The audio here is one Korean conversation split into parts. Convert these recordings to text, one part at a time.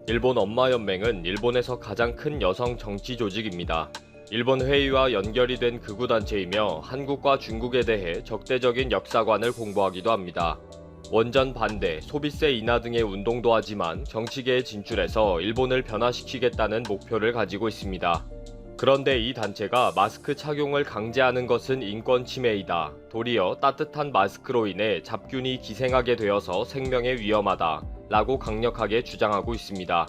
일본 엄마연맹은 일본에서 가장 큰 여성 정치 조직입니다. 일본 회의와 연결이 된 극우단체이며 한국과 중국에 대해 적대적인 역사관을 공부하기도 합니다. 원전 반대, 소비세 인하 등의 운동도 하지만 정치계에 진출해서 일본을 변화시키겠다는 목표를 가지고 있습니다. 그런데 이 단체가 마스크 착용을 강제하는 것은 인권 침해이다. 도리어 따뜻한 마스크로 인해 잡균이 기생하게 되어서 생명에 위험하다. 라고 강력하게 주장하고 있습니다.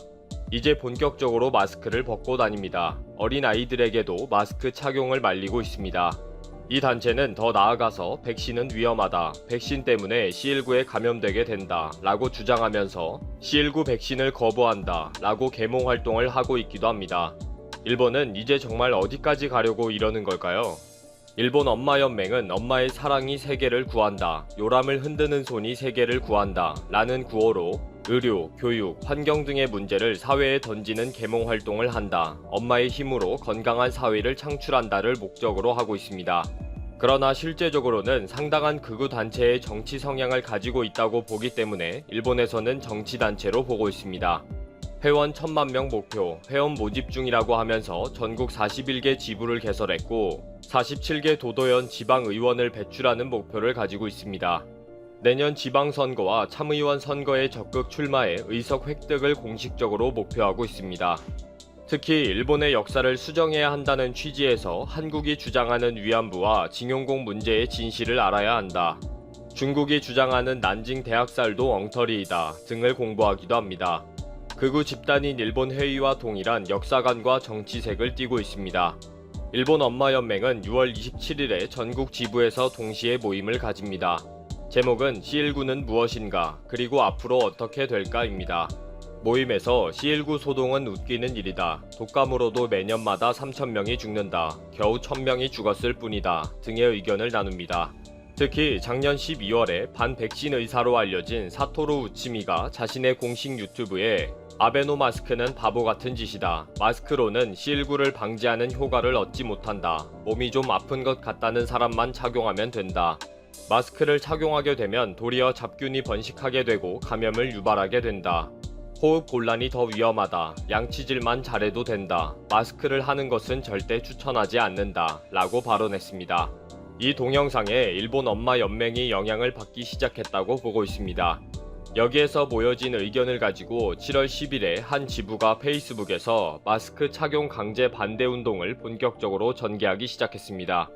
이제 본격적으로 마스크를 벗고 다닙니다. 어린 아이들에게도 마스크 착용을 말리고 있습니다. 이 단체는 더 나아가서 백신은 위험하다. 백신 때문에 C19에 감염되게 된다. 라고 주장하면서 C19 백신을 거부한다. 라고 계몽 활동을 하고 있기도 합니다. 일본은 이제 정말 어디까지 가려고 이러는 걸까요? 일본 엄마연맹은 엄마의 사랑이 세계를 구한다. 요람을 흔드는 손이 세계를 구한다. 라는 구호로 의료, 교육, 환경 등의 문제를 사회에 던지는 계몽 활동을 한다. 엄마의 힘으로 건강한 사회를 창출한다를 목적으로 하고 있습니다. 그러나 실제적으로는 상당한 극우 단체의 정치 성향을 가지고 있다고 보기 때문에 일본에서는 정치단체로 보고 있습니다. 회원 1000만 명 목표, 회원 모집 중이라고 하면서 전국 41개 지부를 개설했고 47개 도도현 지방의원을 배출하는 목표를 가지고 있습니다. 내년 지방선거와 참의원 선거에 적극 출마해 의석 획득을 공식적으로 목표하고 있습니다. 특히 일본의 역사를 수정해야 한다는 취지에서 한국이 주장하는 위안부와 징용공 문제의 진실을 알아야 한다. 중국이 주장하는 난징 대학살도 엉터리이다 등을 공부하기도 합니다. 극우 집단인 일본 회의와 동일한 역사관과 정치색을 띠고 있습니다. 일본 엄마연맹은 6월 27일에 전국 지부에서 동시에 모임을 가집니다. 제목은 C19는 무엇인가 그리고 앞으로 어떻게 될까입니다. 모임에서 C19 소동은 웃기는 일이다. 독감으로도 매년마다 3,000명이 죽는다. 겨우 1,000명이 죽었을 뿐이다. 등의 의견을 나눕니다. 특히 작년 12월에 반백신 의사로 알려진 사토루 우치미가 자신의 공식 유튜브에 아베노 마스크는 바보 같은 짓이다. 마스크로는 C19를 방지하는 효과를 얻지 못한다. 몸이 좀 아픈 것 같다는 사람만 착용하면 된다. 마스크를 착용하게 되면 도리어 잡균이 번식하게 되고 감염을 유발하게 된다. 호흡 곤란이 더 위험하다. 양치질만 잘해도 된다. 마스크를 하는 것은 절대 추천하지 않는다. 라고 발언했습니다. 이 동영상에 일본 엄마 연맹이 영향을 받기 시작했다고 보고 있습니다. 여기에서 모여진 의견을 가지고 7월 10일에 한 지부가 페이스북에서 마스크 착용 강제 반대 운동을 본격적으로 전개하기 시작했습니다.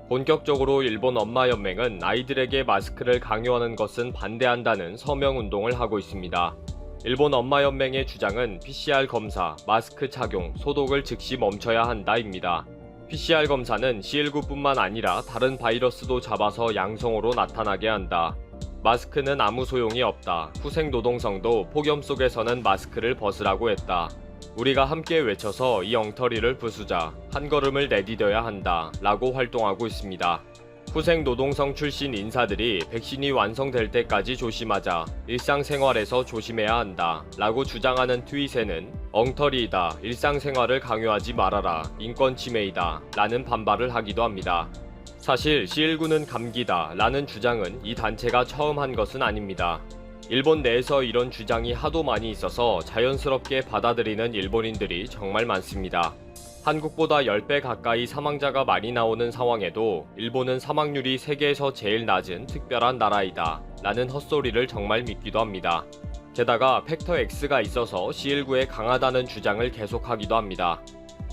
본격적으로 일본 엄마연맹은 아이들에게 마스크를 강요하는 것은 반대한다는 서명 운동을 하고 있습니다. 일본 엄마연맹의 주장은 PCR 검사, 마스크 착용, 소독을 즉시 멈춰야 한다입니다. PCR 검사는 C19뿐만 아니라 다른 바이러스도 잡아서 양성으로 나타나게 한다. 마스크는 아무 소용이 없다. 후생노동성도 폭염 속에서는 마스크를 벗으라고 했다. 우리가 함께 외쳐서 이 엉터리를 부수자. 한 걸음을 내디뎌야 한다. 라고 활동하고 있습니다. 후생노동성 출신 인사들이 백신이 완성될 때까지 조심하자. 일상생활에서 조심해야 한다. 라고 주장하는 트윗에는 엉터리이다. 일상생활을 강요하지 말아라. 인권 침해이다. 라는 반발을 하기도 합니다. 사실 C19는 감기다 라는 주장은 이 단체가 처음 한 것은 아닙니다. 일본 내에서 이런 주장이 하도 많이 있어서 자연스럽게 받아들이는 일본인들이 정말 많습니다. 한국보다 10배 가까이 사망자가 많이 나오는 상황에도 일본은 사망률이 세계에서 제일 낮은 특별한 나라이다 라는 헛소리를 정말 믿기도 합니다. 게다가 팩터 X가 있어서 C19에 강하다는 주장을 계속하기도 합니다.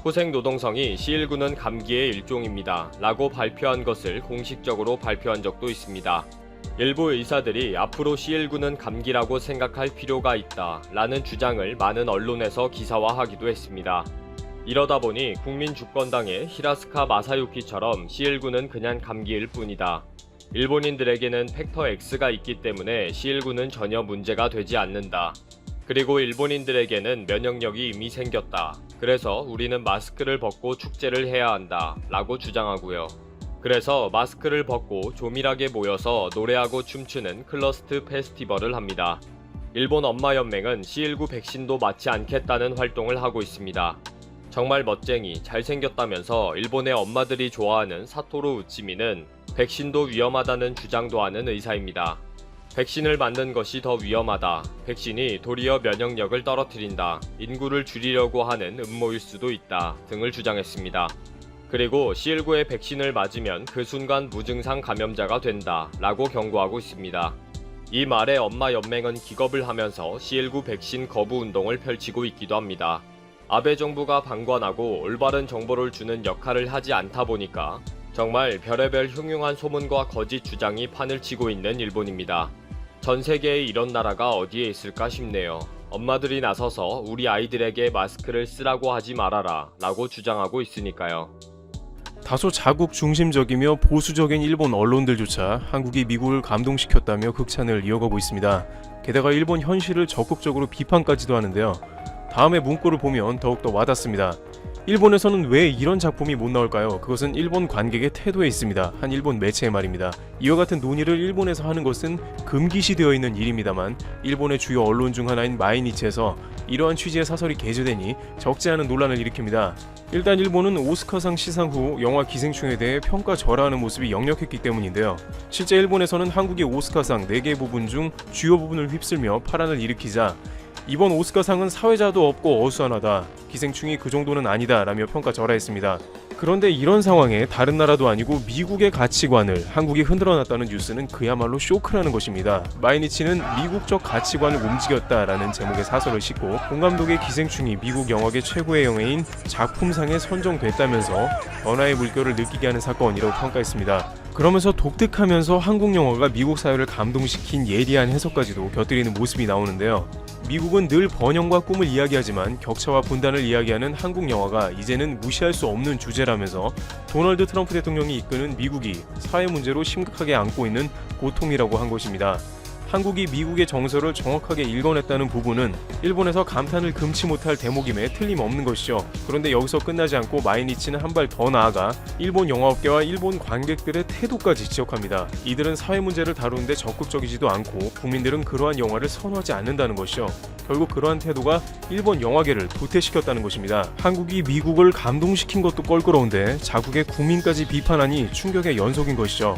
후생노동성이 C19는 감기의 일종입니다. 라고 발표한 것을 공식적으로 발표한 적도 있습니다. 일부 의사들이 앞으로 C19는 감기라고 생각할 필요가 있다. 라는 주장을 많은 언론에서 기사화하기도 했습니다. 이러다 보니 국민주권당의 히라스카 마사유키처럼 C19는 그냥 감기일 뿐이다. 일본인들에게는 팩터 X가 있기 때문에 C19는 전혀 문제가 되지 않는다. 그리고 일본인들에게는 면역력이 이미 생겼다. 그래서 우리는 마스크를 벗고 축제를 해야 한다. 라고 주장하고요. 그래서 마스크를 벗고 조밀하게 모여서 노래하고 춤추는 클러스트 페스티벌을 합니다. 일본 엄마연맹은 C19 백신도 맞지 않겠다는 활동을 하고 있습니다. 정말 멋쟁이, 잘생겼다면서 일본의 엄마들이 좋아하는 사토루 우치미는 백신도 위험하다는 주장도 하는 의사입니다. 백신을 맞는 것이 더 위험하다. 백신이 도리어 면역력을 떨어뜨린다. 인구를 줄이려고 하는 음모일 수도 있다. 등을 주장했습니다. 그리고 C19의 백신을 맞으면 그 순간 무증상 감염자가 된다. 라고 경고하고 있습니다. 이 말에 엄마 연맹은 기겁을 하면서 C19 백신 거부 운동을 펼치고 있기도 합니다. 아베 정부가 방관하고 올바른 정보를 주는 역할을 하지 않다 보니까 정말 별의별 흉흉한 소문과 거짓 주장이 판을 치고 있는 일본입니다. 전 세계에 이런 나라가 어디에 있을까 싶네요. 엄마들이 나서서 우리 아이들에게 마스크를 쓰라고 하지 말아라 라고 주장하고 있으니까요. 다소 자국 중심적이며 보수적인 일본 언론들조차 한국이 미국을 감동시켰다며 극찬을 이어가고 있습니다. 게다가 일본 현실을 적극적으로 비판까지도 하는데요. 다음의 문구를 보면 더욱더 와닿습니다. 일본에서는 왜 이런 작품이 못 나올까요? 그것은 일본 관객의 태도에 있습니다. 한 일본 매체의 말입니다. 이와 같은 논의를 일본에서 하는 것은 금기시되어 있는 일입니다만 일본의 주요 언론 중 하나인 마이니치에서 이러한 취지의 사설이 게재되니 적지 않은 논란을 일으킵니다. 일단 일본은 오스카상 시상 후 영화 기생충에 대해 평가절하하는 모습이 역력했기 때문인데요. 실제 일본에서는 한국이 오스카상 4개 부분 중 주요 부분을 휩쓸며 파란을 일으키자 이번 오스카상은 사회자도 없고 어수선하다. 기생충이 그 정도는 아니다 라며 평가절하했습니다. 그런데 이런 상황에 다른 나라도 아니고 미국의 가치관을 한국이 흔들어놨다는 뉴스는 그야말로 쇼크라는 것입니다. 마이니치는 미국적 가치관을 움직였다라는 제목의 사설을 싣고 본 감독의 기생충이 미국 영화계 최고의 영예인 작품상에 선정됐다면서 변화의 물결을 느끼게 하는 사건이라고 평가했습니다. 그러면서 독특하면서 한국 영화가 미국 사회를 감동시킨 예리한 해석까지도 곁들이는 모습이 나오는데요. 미국은 늘 번영과 꿈을 이야기하지만 격차와 분단을 이야기하는 한국 영화가 이제는 무시할 수 없는 주제라면서 도널드 트럼프 대통령이 이끄는 미국이 사회 문제로 심각하게 안고 있는 고통이라고 한 것입니다. 한국이 미국의 정서를 정확하게 읽어냈다는 부분은 일본에서 감탄을 금치 못할 대목임에 틀림없는 것이죠. 그런데 여기서 끝나지 않고 마이니치는 한 발 더 나아가 일본 영화업계와 일본 관객들의 태도까지 지적합니다. 이들은 사회 문제를 다루는데 적극적이지도 않고 국민들은 그러한 영화를 선호하지 않는다는 것이죠. 결국 그러한 태도가 일본 영화계를 도태시켰다는 것입니다. 한국이 미국을 감동시킨 것도 껄끄러운데 자국의 국민까지 비판하니 충격의 연속인 것이죠.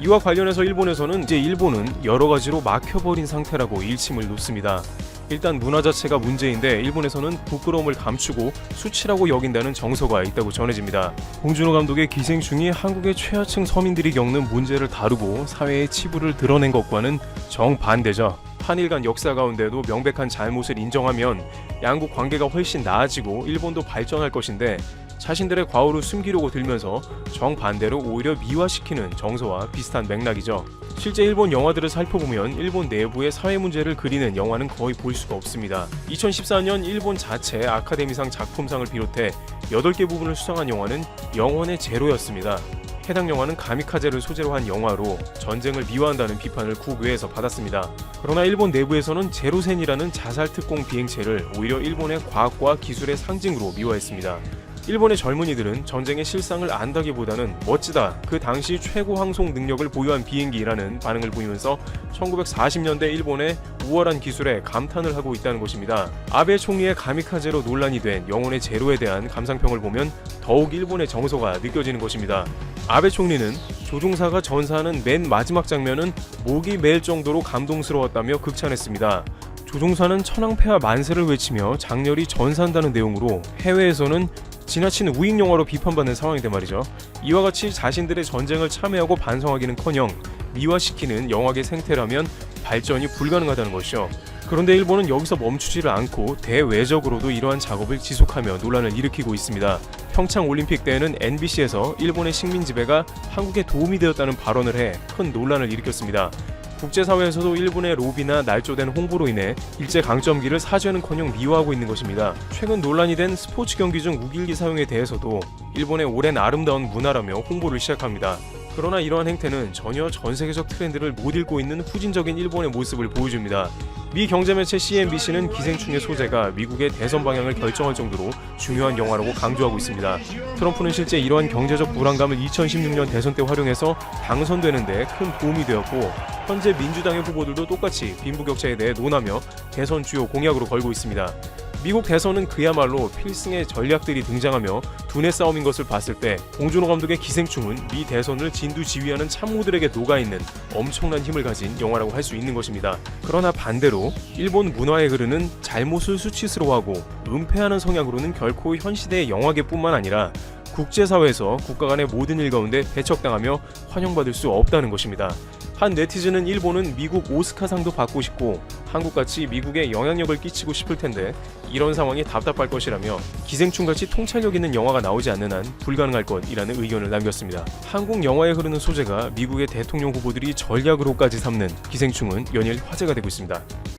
이와 관련해서 일본에서는 이제 일본은 여러 가지로 막혀버린 상태라고 일침을 놓습니다. 일단 문화 자체가 문제인데 일본에서는 부끄러움을 감추고 수치라고 여긴다는 정서가 있다고 전해집니다. 봉준호 감독의 기생충이 한국의 최하층 서민들이 겪는 문제를 다루고 사회의 치부를 드러낸 것과는 정반대죠. 한일 간 역사 가운데도 명백한 잘못을 인정하면 양국 관계가 훨씬 나아지고 일본도 발전할 것인데 자신들의 과오를 숨기려고 들면서 정반대로 오히려 미화시키는 정서와 비슷한 맥락이죠. 실제 일본 영화들을 살펴보면 일본 내부의 사회 문제를 그리는 영화는 거의 볼 수가 없습니다. 2014년 일본 자체 아카데미상 작품상을 비롯해 8개 부분을 수상한 영화는 영혼의 제로였습니다. 해당 영화는 가미카제를 소재로 한 영화로 전쟁을 미화한다는 비판을 국외에서 받았습니다. 그러나 일본 내부에서는 제로센이라는 자살 특공 비행체를 오히려 일본의 과학과 기술의 상징으로 미화했습니다. 일본의 젊은이들은 전쟁의 실상을 안다기보다는 멋지다, 그 당시 최고 항송 능력을 보유한 비행기라는 반응을 보이면서 1940년대 일본의 우월한 기술에 감탄을 하고 있다는 것입니다. 아베 총리의 가미카제로 논란이 된 영혼의 제로에 대한 감상평을 보면 더욱 일본의 정서가 느껴지는 것입니다. 아베 총리는 조종사가 전사하는 맨 마지막 장면은 목이 메일 정도로 감동스러웠다며 극찬했습니다. 조종사는 천황폐하 만세를 외치며 장렬히 전사한다는 내용으로 해외에서는 지나친 우익 영화로 비판받는 상황인데 말이죠. 이와 같이 자신들의 전쟁을 참여하고 반성하기는커녕 미화시키는 영화계 생태라면 발전이 불가능하다는 것이죠. 그런데 일본은 여기서 멈추지를 않고 대외적으로도 이러한 작업을 지속하며 논란을 일으키고 있습니다. 평창 올림픽 때에는 MBC에서 일본의 식민 지배가 한국에 도움이 되었다는 발언을 해 큰 논란을 일으켰습니다. 국제사회에서도 일본의 로비나 날조된 홍보로 인해 일제강점기를 사죄는커녕 미화하고 있는 것입니다. 최근 논란이 된 스포츠 경기 중 우길기 사용에 대해서도 일본의 오랜 아름다운 문화라며 홍보를 시작합니다. 그러나 이러한 행태는 전혀 전세계적 트렌드를 못 읽고 있는 후진적인 일본의 모습을 보여줍니다. 미 경제매체 CNBC는 기생충의 소재가 미국의 대선 방향을 결정할 정도로 중요한 영화라고 강조하고 있습니다. 트럼프는 실제 이러한 경제적 불안감을 2016년 대선 때 활용해서 당선되는 데 큰 도움이 되었고 현재 민주당의 후보들도 똑같이 빈부격차에 대해 논하며 대선 주요 공약으로 걸고 있습니다. 미국 대선은 그야말로 필승의 전략들이 등장하며 두뇌 싸움인 것을 봤을 때 봉준호 감독의 기생충은 미 대선을 진두지휘하는 참모들에게 녹아있는 엄청난 힘을 가진 영화라고 할 수 있는 것입니다. 그러나 반대로 일본 문화의 흐르는 잘못을 수치스러워하고 은폐하는 성향으로는 결코 현 시대의 영화계뿐만 아니라 국제사회에서 국가 간의 모든 일 가운데 배척당하며 환영받을 수 없다는 것입니다. 한 네티즌은 일본은 미국 오스카상도 받고 싶고 한국같이 미국에 영향력을 끼치고 싶을 텐데 이런 상황이 답답할 것이라며 기생충같이 통찰력 있는 영화가 나오지 않는 한 불가능할 것이라는 의견을 남겼습니다. 한국 영화에 흐르는 소재가 미국의 대통령 후보들이 전략으로까지 삼는 기생충은 연일 화제가 되고 있습니다.